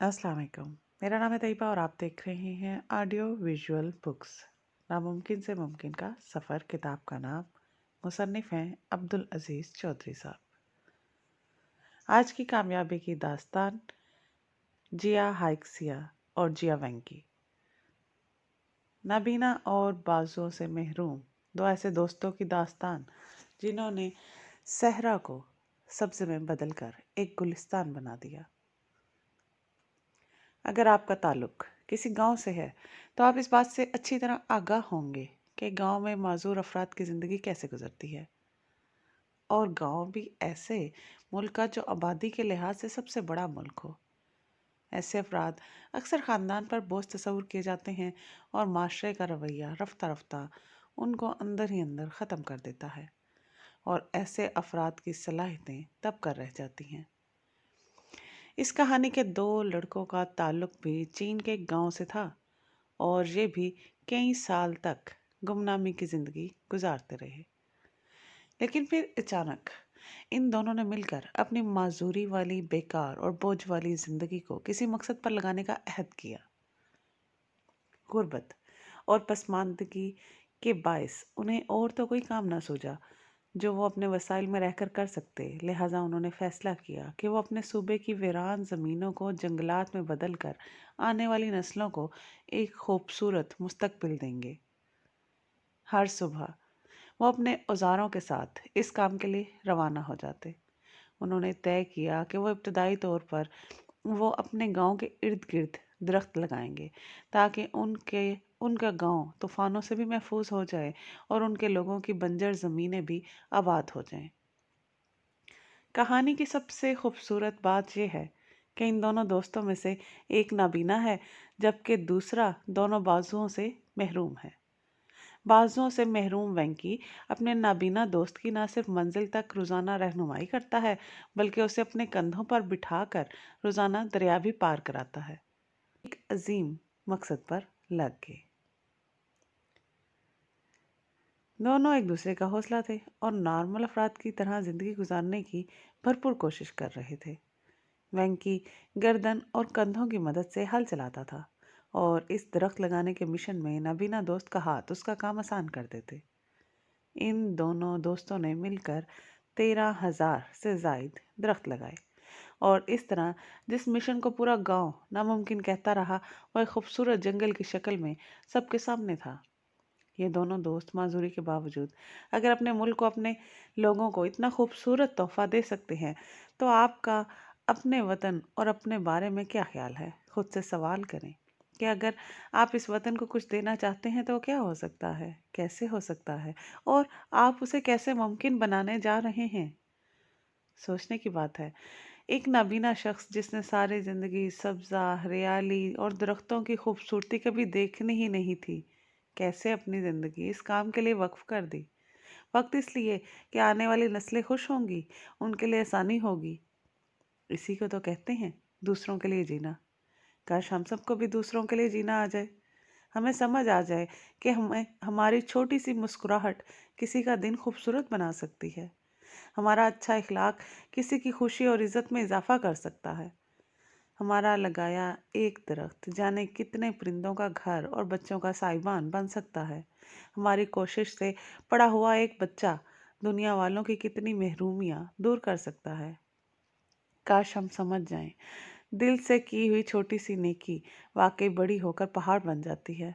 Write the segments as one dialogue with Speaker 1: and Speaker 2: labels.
Speaker 1: अस्सलाम वालेकुम। मेरा नाम है तैयबा और आप देख रहे हैं ऑडियो विजुअल बुक्स। नामुमकिन से मुमकिन का सफ़र। किताब का नाम, मुसन्निफ़ हैं अब्दुल अज़ीज़ चौधरी साहब। आज की कामयाबी की दास्तान जिया हाइक्सिया और जिया वेंकी। नाबीना और बाजुओं से महरूम दो ऐसे दोस्तों की दास्तान जिन्होंने सहरा को सब्ज़ में बदलकर एक गुलिस्तान बना दिया। अगर आपका ताल्लुक किसी गांव से है तो आप इस बात से अच्छी तरह आगाह होंगे कि गांव में माजूर अफराद की ज़िंदगी कैसे गुजरती है। और गांव भी ऐसे मुल्क का जो आबादी के लिहाज से सबसे बड़ा मुल्क हो। ऐसे अफराद अक्सर ख़ानदान पर बोझ तस्वुर किए जाते हैं और माशरे का रवैया रफ्ता रफ्ता उनको अंदर ही अंदर ख़त्म कर देता है और ऐसे अफराद की सलाहियतें तब कर रह जाती हैं। इस कहानी के दो लड़कों का ताल्लुक भी चीन के एक गांव से था और ये भी कई साल तक गुमनामी की जिंदगी गुजारते रहे। लेकिन फिर अचानक इन दोनों ने मिलकर अपनी माजूरी वाली बेकार और बोझ वाली जिंदगी को किसी मकसद पर लगाने का अहद किया। गुर्बत और पसमानदगी के बायस उन्हें और तो कोई काम ना सूझा जो वो अपने वसाइल में रहकर कर सकते। लिहाजा उन्होंने फैसला किया कि वो अपने सूबे की वीरान ज़मीनों को जंगलात में बदल कर आने वाली नस्लों को एक खूबसूरत मुस्तकबिल देंगे। हर सुबह वो अपने औजारों के साथ इस काम के लिए रवाना हो जाते। उन्होंने तय किया कि वो इब्तदाई तौर पर वो अपने गांव के इर्द गिर्द दरख्त लगाएंगे ताकि उनका गांव तूफानों से भी महफूज हो जाए और उनके लोगों की बंजर ज़मीनें भी आबाद हो जाएं। कहानी की सबसे खूबसूरत बात यह है कि इन दोनों दोस्तों में से एक नाबीना है जबकि दूसरा दोनों बाजुओं से महरूम है। बाजुओं से महरूम वेंकी अपने नाबीना दोस्त की न सिर्फ मंजिल तक रोज़ाना रहनुमाई करता है बल्कि उसे अपने कंधों पर बिठाकर रोज़ाना दरिया भी पार कराता है। एक अजीम मकसद पर लग गए। दोनों एक दूसरे का हौसला थे और नॉर्मल अफराद की तरह ज़िंदगी गुजारने की भरपूर कोशिश कर रहे थे। वेंकी गर्दन और कंधों की मदद से हल चलाता था और इस दरख्त लगाने के मिशन में नबीना दोस्त का हाथ उसका काम आसान कर देते। इन दोनों दोस्तों ने मिलकर 13,000 से जायद दरख्त लगाए और इस तरह जिस मिशन को पूरा गांव नामुमकिन कहता रहा वह खूबसूरत जंगल की शक्ल में सबके सामने था। ये दोनों दोस्त माजूरी के बावजूद अगर अपने मुल्क को अपने लोगों को इतना खूबसूरत तोहफा दे सकते हैं तो आपका अपने वतन और अपने बारे में क्या ख्याल है? खुद से सवाल करें कि अगर आप इस वतन को कुछ देना चाहते हैं तो क्या हो सकता है, कैसे हो सकता है और आप उसे कैसे मुमकिन बनाने जा रहे हैं। सोचने की बात है, एक नाबीना शख्स जिसने सारी जिंदगी सब्जा हरियाली और दरख्तों की खूबसूरती कभी देखनी ही नहीं थी, कैसे अपनी जिंदगी इस काम के लिए वक्फ कर दी। वक्त इसलिए कि आने वाली नस्लें खुश होंगी, उनके लिए आसानी होगी। इसी को तो कहते हैं दूसरों के लिए जीना। काश हम सबको भी दूसरों के लिए जीना आ जाए। हमें समझ आ जाए कि हमें हमारी छोटी सी मुस्कुराहट किसी का दिन खूबसूरत बना सकती है। हमारा अच्छा इखलाक किसी की खुशी और इज्जत में इजाफा कर सकता है। हमारा लगाया एक दरख्त जाने कितने परिंदों का घर और बच्चों का साइबान बन सकता है। हमारी कोशिश से पड़ा हुआ एक बच्चा दुनिया वालों की कितनी महरूमियाँ दूर कर सकता है। काश हम समझ जाएं, दिल से की हुई छोटी सी नेकी वाकई बड़ी होकर पहाड़ बन जाती है।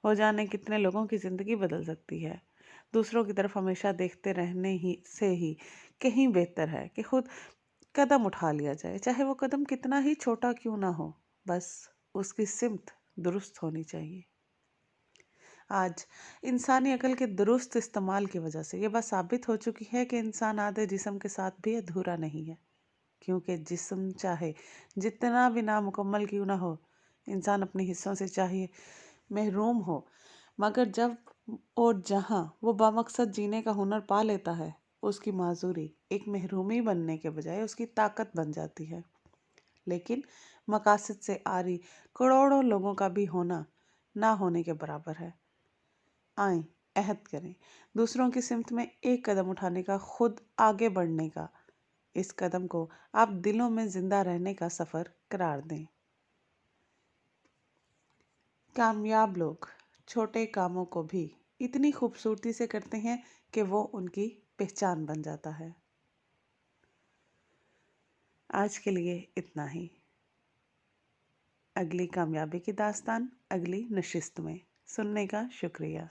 Speaker 1: वो जाने कितने लोगों की ज़िंदगी बदल सकती है। दूसरों की तरफ हमेशा देखते रहने ही से ही कहीं बेहतर है कि खुद कदम उठा लिया जाए, चाहे वो कदम कितना ही छोटा क्यों ना हो, बस उसकी सिमत दुरुस्त होनी चाहिए। आज इंसानी अकल के दुरुस्त इस्तेमाल की वजह से ये बात साबित हो चुकी है कि इंसान आधे जिस्म के साथ भी अधूरा नहीं है। क्योंकि जिस्म चाहे जितना भी नामुकम्मल क्यों ना हो, इंसान अपने हिस्सों से चाहिए महरूम हो, मगर जब और जहाँ वो बामकसद जीने का हुनर पा लेता है, उसकी माजूरी एक महरूमी बनने के बजाय उसकी ताकत बन जाती है। लेकिन मकासद से आरी करोड़ों लोगों का भी होना ना होने के बराबर है। आए अहद करें दूसरों की सिमत में एक कदम उठाने का, खुद आगे बढ़ने का, इस कदम को आप दिलों में जिंदा रहने का सफर करार दें। कामयाब लोग छोटे कामों को भी इतनी खूबसूरती से करते हैं कि वो उनकी पहचान बन जाता है। आज के लिए इतना ही। अगली कामयाबी की दास्तान अगली नशिस्त में। सुनने का शुक्रिया।